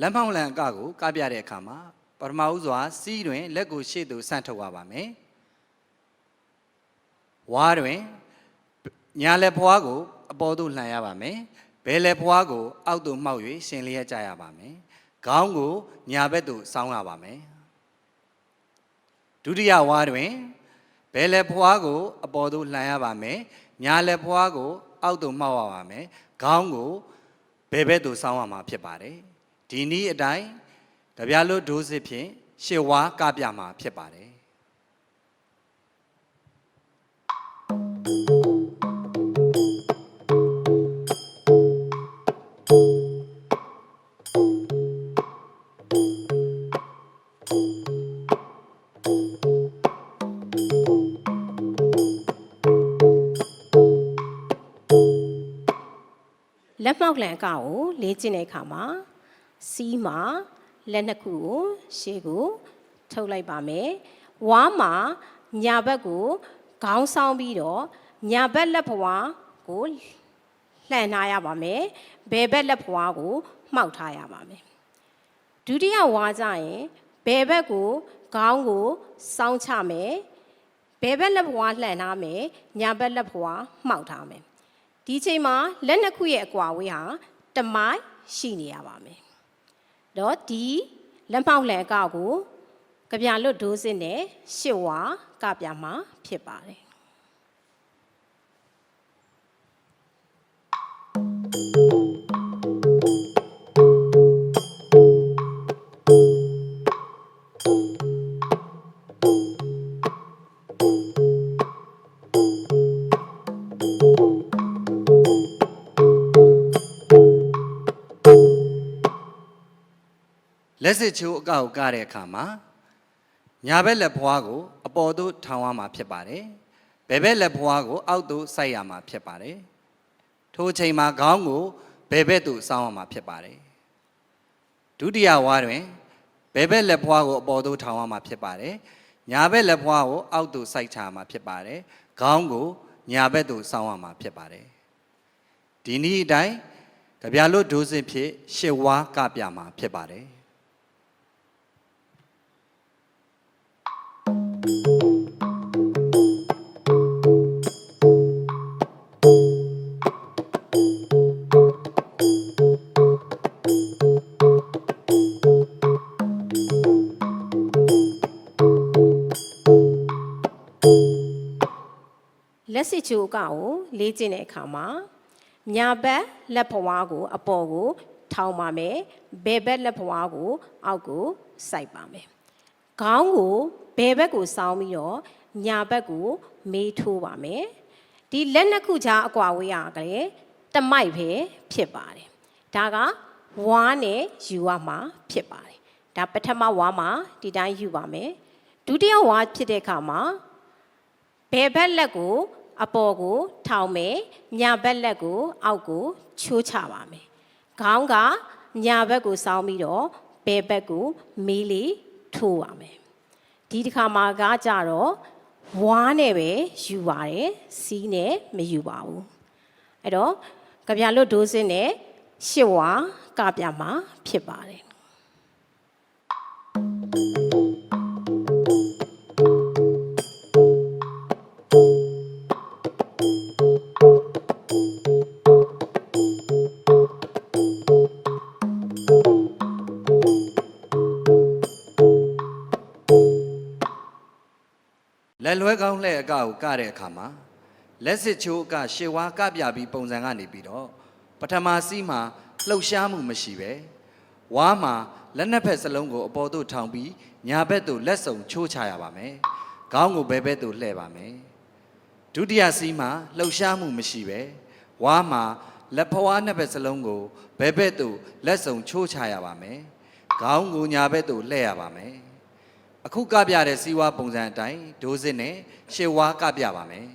လက်မောင်းလန်အကကိုကပြတဲ့အခါမှာပထမဦးစွာစီးတွင်လက်ကိုရှေ့သို့ဆန့်ထုတ်ရပါမယ်ဝါတွင်ညာလက်ဖွားကိုအပေါ်သို့လှန်ရပါမယ်ဘယ်လက်ဖွားကိုအောက်သို့မှောက်၍ရှင်လျက်ကြရပါမယ်ခေါင်းကိုညာဘက်သို့ဆောင်းရပါမယ်ဒုတိယဝါတွင်ဘယ်လက်ဖွားကိုအပေါ်သို့လှန်ရပါမယ်ညာလက်ဖွားကိုအောက်သို့မှောက်ရပါမယ်ခေါင်းကိုဘယ်ဘက်သို့ဆောင်းရမှာဖြစ်ပါတယ်ဒီနည်းအတိုင်းတပြားလို့ဒိုးစစ်ဖြင့်ရှစ်ဝါကပြမှာဖြစ်ပါတယ်လက်မောက်လန်အကကိုလေ့ကျင့်တဲ့အခါမှာစီးမှာလက်နှစ်ခုကိုရှေ့ကိုထုတ်လိုက်ပါမယ်ဝါမှာညာဘက်ကိုခေါင်းဆောင်ပြီးတော့ညာဘက်လက်ဖွားကိုလှန်ထားရပါမယ်ဘယ်ဘက်လက်ဖွားကိုမှောက်ထားရပါမယ်ဒုတိယဝါကျရင်ဘယ်ဘက်ကိုခေါင်းကိုစောင်းချမယ်ဘယ်ဘက်လက်ဖွားလှန်ထားမယ်ညာဘက်လက်ဖွားမှောက်ထားမယ်ဒီချိန်မှာလက်နှစ်ခုရဲ့အကွာဝေးဟာတမိုင်ရှိနေရပါမယ်တော့ဒီလက်မောက်လန်အကကိုကြပြလွတ်ဒိုးစစ်နဲ့ရှစ်ဝါကပြမှာဖြစ်ပါတယ်လက်စစ်ချိုးအကောက်ကတဲ့အခါမှာညာဘက်လက်ဖွားကိုအပေါ်သို့ထောင်ရမှာဖြစ်ပါတယ်ဘယ်ဘက်လက်ဖွားကိုအောက်သို့စိုက်ရမှာဖြစ်ပါတယ်ထိုအချိန်မှာခေါင်းကိုဘယ်ဘက်သို့ဆောင်းရမှာဖြစ်ပါတယ်ဒုတိယဝါတွင်ဘယ်ဘက်လက်ဖွားကိုအပေါ်သို့ထောင်ရမှာဖြစ်ပါတယ်ညာဘက်လက်ဖွားကိုအောက်သို့စိုက်ချရမှာဖြစ်ပါတယ်ခေါင်းကိုညာဘက်သို့ဆောင်းရမှာဖြစ်ပါတယ်ဒီနည်းအတိုင်းကြပြလွတ်ဒိုးစစ်ဖြင့်ရှစ်ဝါကပြမှာဖြစ်ပါတယ်လက်စစ်ချိုးအကကိုလေ့ကျင့်တဲ့အခါမှာညာဘက်လက်ဖွားကိုအပေါ်ကိုထောင်ပါမယ်ဘယ်ဘက်လက်ဖွားကိုအောက်ကိုစိုက်ပါမယ်ခေါင်းကိုဘယ်ဘက်ကိုစောင်းပြီးတော့ညာဘက်ကိုမေးထိုးပါမယ်ဒီလက်နှစ်ခုကြားအကွာဝေးရကလေးတမိုက်ပဲဖြစ်ပါတယ်ဒါကဝါနဲ့ယူရမှာဖြစ်ပါတယ်ဒါပထမဝါမှာဒီတိုင်းယူပါမယ်ဒုတိယဝါဖြစ်တဲ့အခါမှာဘယ်ဘက်လက်ကိုအပေါ်ကိုထောင်မယ်ညာဘက်လက်ကိုအောက်ကိုချိုးချပါမယ်ခေါင်းကညာဘက်ကိုစောင်းပြီးတော့ဘယ်ဘက်ကိုမေးလေးထိုးပါမယ်ဒီတစ်ခါမှာကကြတော့ဝါနဲ့ပဲယူပါတယ်စီးနဲ့မယူပါဘူးအဲ့တော့ကြပြလွတ်ဒိုးစင်းနဲ့ရှစ်ဝါကပြမှာဖြစ်ပါတယ်လက်လွဲကောင်းလှဲ့အကကိုကတဲ့အခါမှာလက်စစ်ချိုးအကရှေဝါကပြပြီးပုံစံကနေပြီးတော့ပထမစီးမှာလှုပ်ရှားမှုမရှိပဲဝါမှာလက်နှစ်ဖက်စလုံးကိုအပေါ်သို့ထောင်ပြီးညာဘက်သို့လက်စုံချိုးချရပါမယ်ခေါင်းကိုဘယ်ဘက်သို့လှည့်ပါမယ်ဒုတိယစီးမှာလှုပ်ရှားမှုမရှိပဲဝါမှာလက်ဖွားနှစ်ဖက်စလုံးကိုဘယ်ဘက်သို့လက်စုံချိုးချရပါမယ်ခေါင်းကိုညာဘက်သို့လှည့်ရပါမယ်အခုကပြတဲ့စီးဝါပုံစံအတိုင်းဒိုးစစ်နဲ့ရှေဝါကပြပါမယ်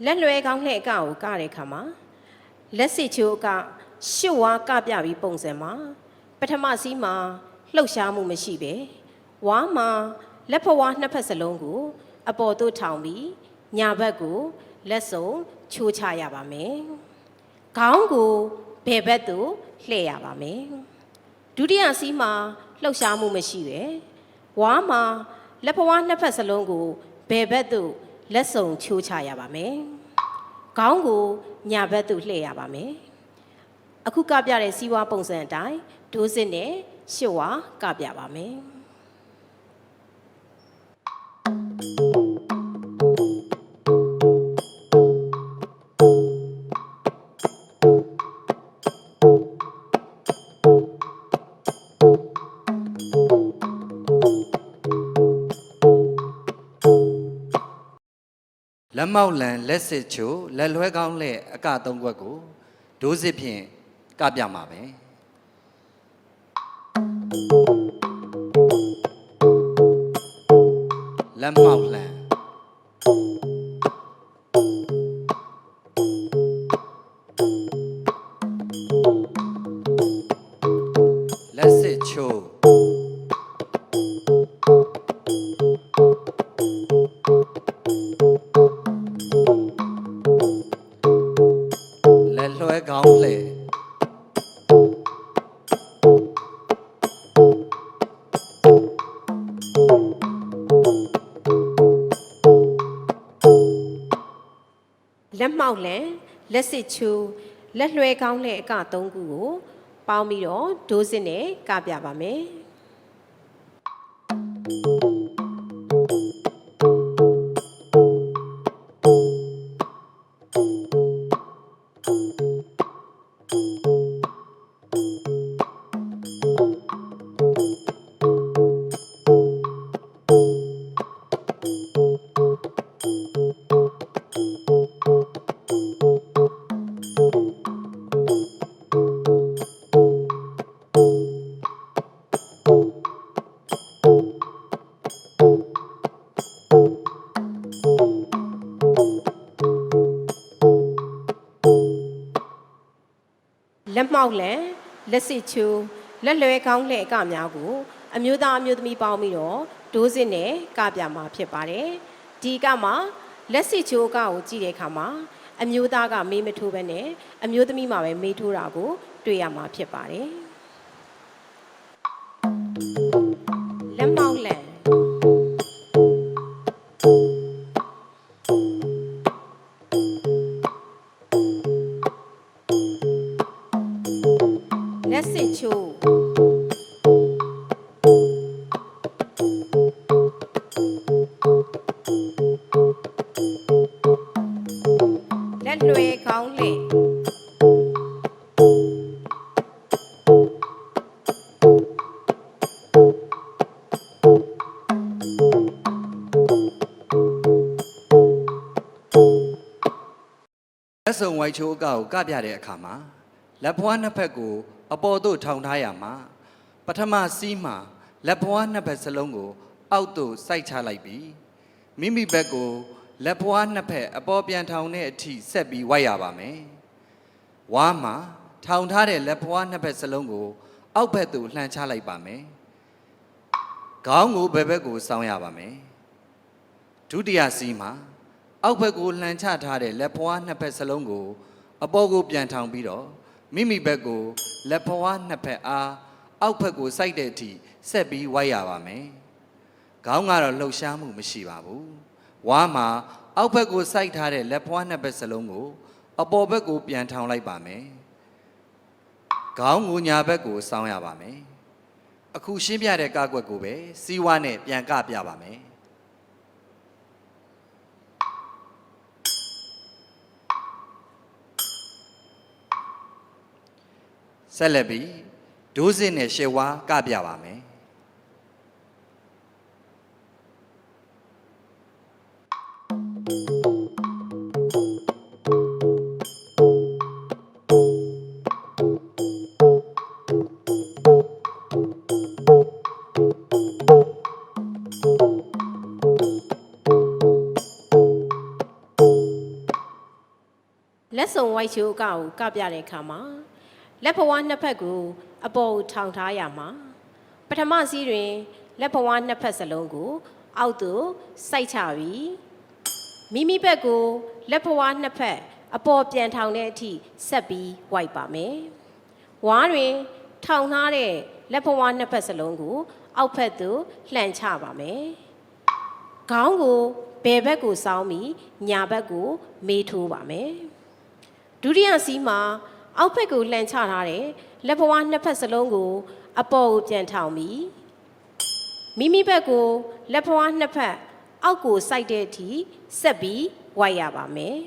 လက်လွဲကောင်းလှဲ့အကကိုကတဲ့အခါမှာလက်စစ်ချိုးအကရှစ်ဝါကပြပြီးပုံစံမှာပထမစီးမှာလှုပ်ရှားမှုမရှိပဲဝါမှာလက်ဖဝါနှစ်ဖက်စလုံးကိုအပေါ်သို့ထောင်ပြီးညာဘက်ကိုလက်စုံချိုးချရပါမယ်။ခေါင်းကိုဘယ်ဘက်သို့လှည့်ရပါမယ်။ဒုတိယစီးမှာလှုပ်ရှားမှုမရှိပဲဝါမှာလက်ဖဝါနှစ်ဖက်စလုံးကိုဘယ်ဘက်သို့လက်စုံချိုးချရပါမယ်။ခေါင်းကိုညာဘက်သို့လှည့်ရပါမယ်။အခုကပြတဲ့စီးပွားပုံစံအတိုင်းဒိုးစစ်နဲ့ရှစ်ဝါကပြပါမယ်။လက်မောက်လံလက်စစ်ချိုလက်လွဲကောင်းလှဲ့အကသုံးခွက်ကိုဒိုးစစ်ဖြင့်ကပြမှာပဲလက်မောက်လံလက်စစ်ချိုလက်လွဲကောင်းလှဲ့လက်မောက်လံလက်စစ်ချိုးလက်လွဲကောင်းလှဲ့အကသုံးခုကိုပေါင်းပြီးတော့ဒိုးစစ်နဲ့ကပြပါမယ်။လက်မောက်လံလက်စစ်ချိုးလက်လွဲကောင်းလှဲ့အကများကိုအမျိုးသားအမျိုးသမီးပေါင်းပြီးတော့ဒိုးစစ်နဲ့ကပြမှာဖြစ်ပါတယ်။ဒီကမှာလက်စစ်ချိုးအကကိုကြည့်တဲ့အခါမှာအမျိုးသားကမေးမထိုးဘဲနဲ့အမျိုးသမီးမှာပဲမေးထိုးတာကိုတွေ့ရမှာဖြစ်ပါတယ်။လက်မောက်လံလက်စစ်ချိုးလက်လွဲကောင်းလှဲ့လက်စုံဝိုက်ချိုးအကကိုကပြတဲ့အခါမှာလက်ဖွားနှစ်ဖက်ကိုအပေါ်သို့ထောင်ထားရမှာပထမစီးမှာလက်ဖွားနှစ်ဖက်စလုံးကိုအောက်သို့စိုက်ချလိုက်ပြီးမိမိဘက်ကိုလက်ဖွားနှစ်ဖက်အပေါ်ပြန်ထောင်တဲ့အထိဆက်ပြီးဝိုက်ရပါမယ်ဝါမှာထောင်ထားတဲ့လက်ဖွားနှစ်ဖက်စလုံးကိုအောက်ဘက်သို့လှန်ချလိုက်ပါမယ်ခေါင်းကိုဘယ်ဘက်ကိုစောင်းရပါမယ်ဒုတိယစီးမှာအောက်ဘက်ကိုလှန်ချထားတဲ့လက်ဖွားနှစ်ဖက်စလုံးကိုအပေါ်ကိုပြန်ထောင်ပြီးတော့မိမိဘက်ကိုလက်ဖွားနှစ်ဖက်အားအောက်ဘက်ကိုစိုက်တဲ့အထိဆက်ပြီးဝိုက်ရပါမယ်ခေါင်းကတော့လှုပ်ရှားမှုမရှိပါဘူးဝါမှာအောက်ဘက်ကိုစိုက်ထားတဲ့လက်ဖွားနှစ်ဖက်စလုံးကိုအပေါ်ဘက်ကိုပြန်ထောင်လိုက်ပါမယ်ခေါင်းကိုညာဘက်ကိုစောင်းရပါမယ်အခုရှင်းပြတဲ့ကားကွက်ကိုပဲစီးဝါးနဲ့ပြန်ကပြပါမယ်ဆက်လက်ပြီးဒိုးစစ်နဲ့ရှယ်ဝါကပြပါမယ် လက်စုံဝိုက်ချိုးအကကိုကပြတဲ့အခါမှာလက်ဘဝနှစ်ဖက်ကိုအပေါ်ကိုထောင်ထားရမှာပထမစီးတွင်လက်ဘဝနှစ်ဖက်စလုံးကိုအောက်သို့စိုက်ချပြီးမိမိဘက်ကိုလက်ဘဝနှစ်ဖက်အပေါ်ပြန်ထောင်တဲ့အထိဆက်ပြီးဝိုက်ပါမယ်ဝါတွင်ထောင်ထားတဲ့လက်ဘဝနှစ်ဖက်စလုံးကိုအောက်ဖက်သို့လှန်ချပါမယ်ခေါင်းကိုဘယ်ဘက်ကိုစောင်းပြီးညာဘက်ကိုမေးထိုးပါမယ်ဒုတိယစီးမှာအောက်ဘက်ကိုလှန်ချထားတဲ့လက်ဘဝနှစ်ဖက်စလုံးကိုအပေါ်ကိုပြန်ထောင်ပြီးမိမိဘက်ကိုလက်ဘဝနှစ်ဖက်အောက်ကိုစိုက်တဲ့အထိဆက်ပြီးဝိုက်ရပါမယ်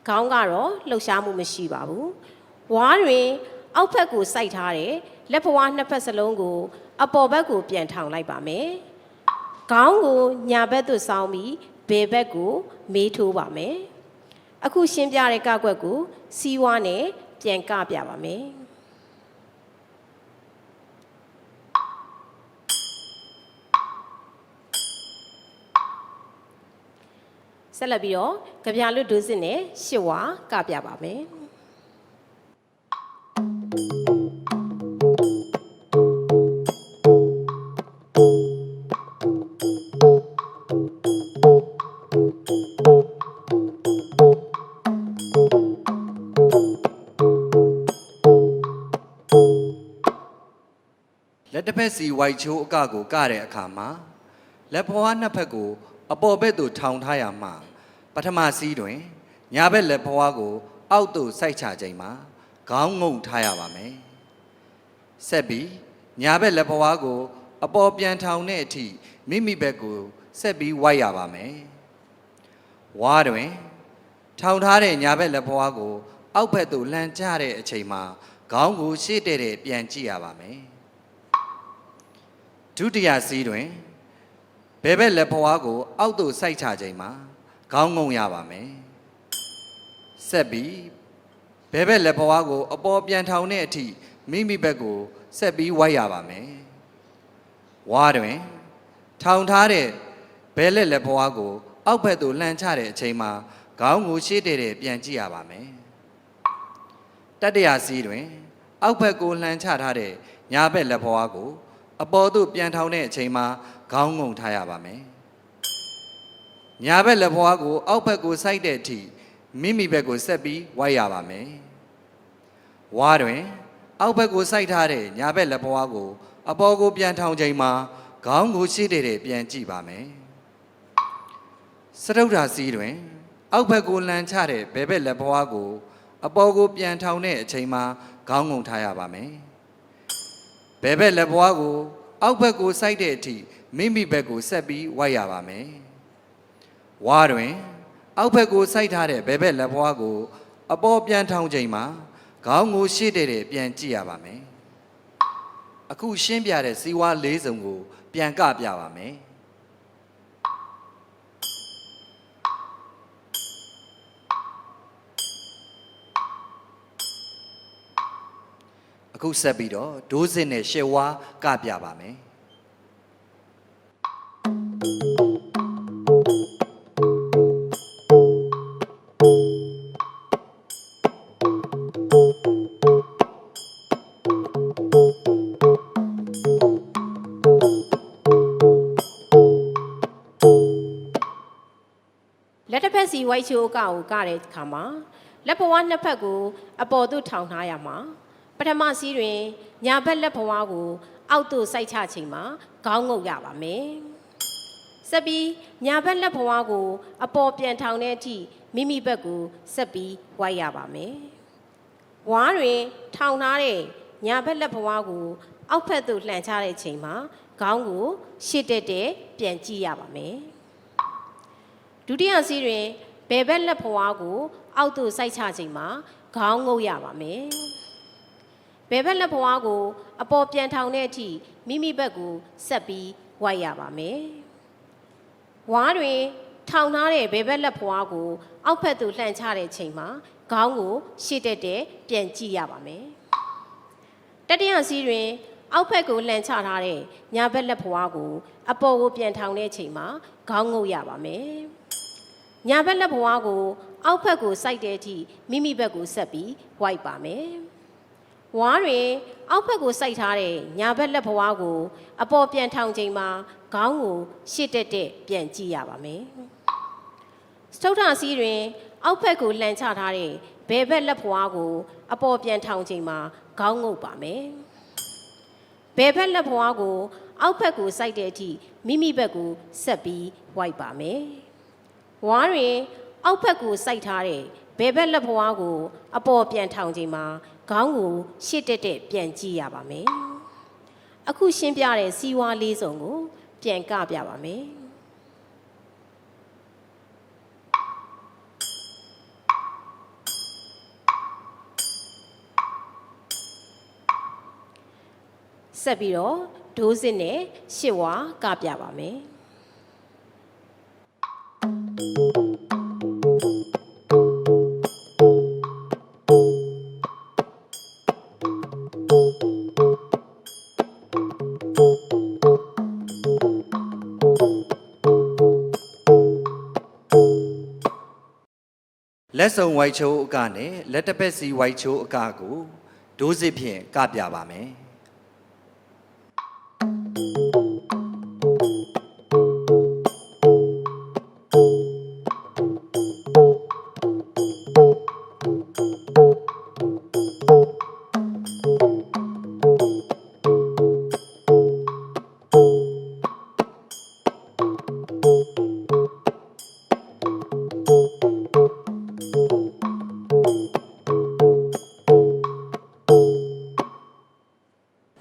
ခေါင်းကတော့လှုပ်ရှားမှုမရှိပါဘူးဝါးတွင်အောက်ဘက်ကိုစိုက်ထားတဲ့လက်ဘဝနှစ်ဖက်စလုံးကိုအပေါ်ဘက်ကိုပြန်ထောင်လိုက်ပါမယ်ခေါင်းကိုညာဘက်သို့စောင်းပြီးဘယ်ဘက်ကိုမေးထိုးပါမယ်အခုရှင်းပြတဲ့ကကွက်ကိုစီးဝါးနဲ့ပြန်ကပြပါမယ်ဆက်လက်ပြီးတော့ကြပြလွတ်ဒုစစ်နဲ့ရှစ်ဝါကပြပါမယ်လက်တစ်ဖက်စီဝိုက်ချိုးအကကိုကတဲ့အခါမှာလက်ဘဝနှစ်ဖက်ကိုအပေါ်ဘက်သို့ထောင်ထားရမှာပထမစီးတွင်ညာဘက်လက်ဘဝကိုအောက်သို့စိုက်ချချိန်မှာခေါင်းငုံထားရပါမယ်ဆက်ပြီးညာဘက်လက်ဘဝကိုအပေါ်ပြန်ထောင်တဲ့အထိမိမိဘက်ကိုဆက်ပြီးဝိုက်ရပါမယ်ဝါတွင်ထောင်ထားတဲ့ညာဘက်လက်ဘဝကိုအောက်ဘက်သို့လှန်ချတဲ့အချိန်မှာခေါင်းကိုရှေ့တဲ့ပြန်ကြည့်ရပါမယ်ဒုတိယစီးတွင်ဘယ်ဘက်လက်ဘဝကိုအောက်သို့စိုက်ချချိန်မှာခေါင်းငုံရပါမယ်ဆက်ပြီးဘယ်ဘက်လက်ဘဝကိုအပေါ်ပြန်ထောင်တဲ့အထိမိမိဘက်ကိုဆက်ပြီးဝိုက်ရပါမယ်ဝါတွင်ထောင်ထားတဲ့ဘယ်လက်ဘဝကိုအောက်ဘက်သို့လှန်ချတဲ့အချိန်မှာခေါင်းကိုရှေ့တဲ့ပြန်ကြည့်ရပါမယ်တတိယစီးတွင်အောက်ဘက်ကိုလှန်ချထားတဲ့ညာဘက်လက်ဘဝကိုအပေါ်သို့ပြန်ထောင်တဲ့အချိန်မှာခေါင်းငုံထားရပါမယ်ညာဘက်လက်ဘဝကိုအောက်ဘက်ကိုစိုက်တဲ့အထိမိမိဘက်ကိုဆက်ပြီးဝိုက်ရပါမယ်ဝါတွင်အောက်ဘက်ကိုစိုက်ထားတဲ့ညာဘက်လက်ဘဝကိုအပေါ်ကိုပြန်ထောင်ချိန်မှာခေါင်းကိုရှေ့တဲ့ပြန်ကြည့်ပါမယ်စတုဒ္ဓစီးတွင်အောက်ဘက်ကိုလှန်ချတဲ့ဘယ်ဘက်လက်ဘဝကိုအပေါ်ကိုပြန်ထောင်တဲ့အချိန်မှာခေါင်းငုံထားရပါမယ်ဘယ်ဘက်လက်ဘဝကိုအောက်ဘက်ကိုစိုက်တဲ့အထိမိမိဘက်ကိုဆက်ပြီးဝိုက်ရပါမယ်ဝါတွင်အောက်ဘက်ကိုစိုက်ထားတဲ့ဘယ်ဘက်လက်ဘဝကိုအပေါ်ပြန်ထောင်ချိန်မှာခေါင်းကိုရှေ့တဲ့ပြန်ကြည့်ရပါမယ်အခုရှင်းပြတဲ့စီဝါ၄စုံကိုပြန်ကပြပါမယ်အခုဆက်ပြီးတော့ဒိုးစစ်နဲ့ရှယ်ဝါကပြပါမယ်လက်တစ်ဖက်စီဝိုက်ချိုးအကကိုကတဲ့အခါမှာလက်ဘဝနှစ်ဖက်ကိုအပေါ်သို့ထောင်ထားရမှာပထမစီးတွင်ညာဘက်လက်ဘဝကိုအောက်သို့စိုက်ချချိန်မှာခေါင်းငုပ်ရပါမယ်ဆက်ပြီးညာဘက်လက်ဘဝကိုအပေါ်ပြန်ထောင်တဲ့အထိမိမိဘက်ကိုဆက်ပြီးဝိုက်ရပါမယ်ဝါးတွင်ထောင်ထားတဲ့ညာဘက်လက်ဘဝကိုအောက်ဖက်သို့လှန်ချတဲ့ချိန်မှာခေါင်းကိုရှေ့တက်ပြန်ကြည့်ရပါမယ်ဒုတိယစီးတွင်ဘယ်ဘက်လက်ဘဝကိုအောက်သို့စိုက်ချချိန်မှာခေါင်းငုပ်ရပါမယ်ဘယ်ဘက်လက်ဘဝကိုအပေါ်ပြန်ထောင်တဲ့အထိမိမိဘက်ကိုဆက်ပြီးဝိုက်ရပါမယ်ဝါးတွင်ထောင်ထားတဲ့ဘယ်ဘက်လက်ဘဝကိုအောက်ဖက်သို့လှန်ချတဲ့ချိန်မှာခေါင်းကိုရှေ့တက်ပြန်ကြည့်ရပါမယ်တတိယစီးတွင်အောက်ဖက်ကိုလှန်ချထားတဲ့ညာဘက်လက်ဘဝကိုအပေါ်ကိုပြန်ထောင်တဲ့ချိန်မှာခေါင်းငုပ်ရပါမယ်ညာဘက်လက်ဘဝကို အောက်ဘက်ကိုစိုက်တဲ့အထိမိမိဘက်ကိုဆက်ပြီးဝိုက်ပါမယ်ဝါတွင်အောက်ဘက်ကိုစိုက်ထားတဲ့ညာဘက်လက်ဖွားကိုအပေါ်ပြန်ထောင်ချိန်မှာခေါင်းကိုရှစ်တက်ပြန်ကြည့်ရပါမယ်စတုထစီးတွင်အောက်ဘက်ကိုလှန်ချထားတဲ့ဘယ်ဘက်လက်ဖွားကိုအပေါ်ပြန်ထောင်ချိန်မှာခေါင်းငုပ်ပါမယ်ဘယ်ဘက်လက်ဖွားကိုအောက်ဘက်ကိုစိုက်တဲ့အထိမိမိဘက်ကိုဆက်ပြီးဝိုက်ပါမယ်ဝါတွင်အောက်ဘက်ကိုစိုက်ထားတဲ့ဘယ်ဘက်လက်ဖွားကိုအပေါ်ပြန်ထောင်ချိန်မှာခေါင်းကိုရှစ်တက်ပြန်ကြည့်ရပါမယ်အခုရှင်းပြတဲ့စီဝါလေးစုံကိုပြန်ကပြပါမယ်ဆက်ပြီးတော့ဒိုးစစ်နဲ့ရှစ်ဝါကပြပါမယ်လက်စုံဝိုက်ချိုးအကနဲ့လက်တစ်ဖက်စီဝိုက်ချိုးအကကိုဒိုးစစ်ဖြင့်ကပြပါမယ်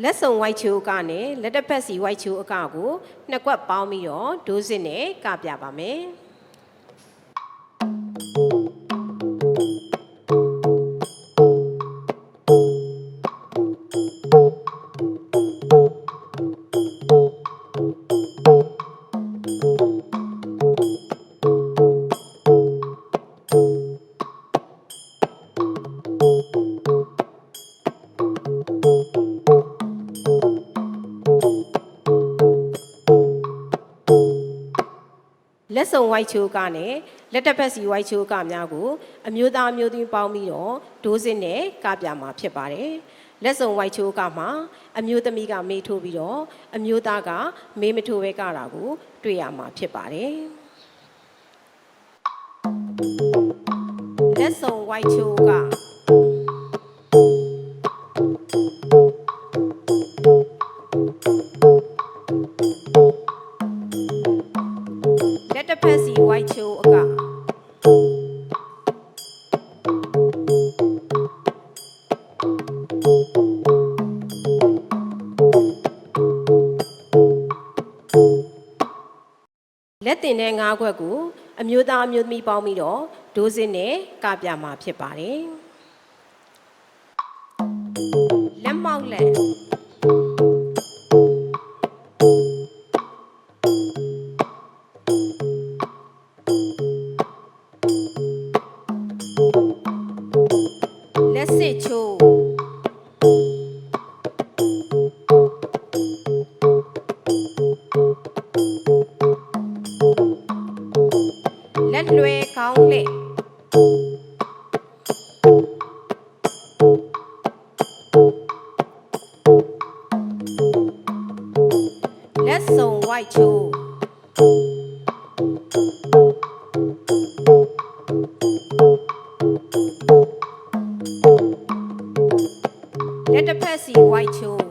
လက်စုံဝိုက်ချိုးအကနဲ့လက်တစ်ဖက်စီဝိုက်ချိုးအကကိုနှစ်ကွက်ပေါင်းပြီးတော့ဒိုးစစ်နဲ့ကပြပါမယ်လက်စုံဝိုက်ချိုးကနဲ့လက်တစ်ဖက်စီဝိုက်ချိုးကများကိုအမျိုးသားအမျိုးသမီးပေါင်းပြီးတော့ဒိုးစစ်နဲ့ကပြမှာဖြစ်ပါတယ်လက်စုံဝိုက်ချိုးကမှာအမျိုးသမီးကမေးထိုးပြီးတော့အမျိုးသားကမေးမထိုးပဲကတာကိုတွေ့ရမှာဖြစ်ပါတယ်လက်စုံဝိုက်ချိုးကလက်တစ်ဖက်စီဝိုက်ချိုးအကလက်တင်တဲ့၅ခွက်ကိုအမျိုးသားအမျိုးသမီးပေါင်းပြီးတော့ဒိုးစစ်နဲ့ကပြမှာဖြစ်ပါတယ်လက်မောက်လက်လက်စစ်ချိုးလက်လွယ်ခေါင်းလက်လက်စုံဝိုက်ချိုးလက်တစ်ဖက်စီဝိုက်ချိုး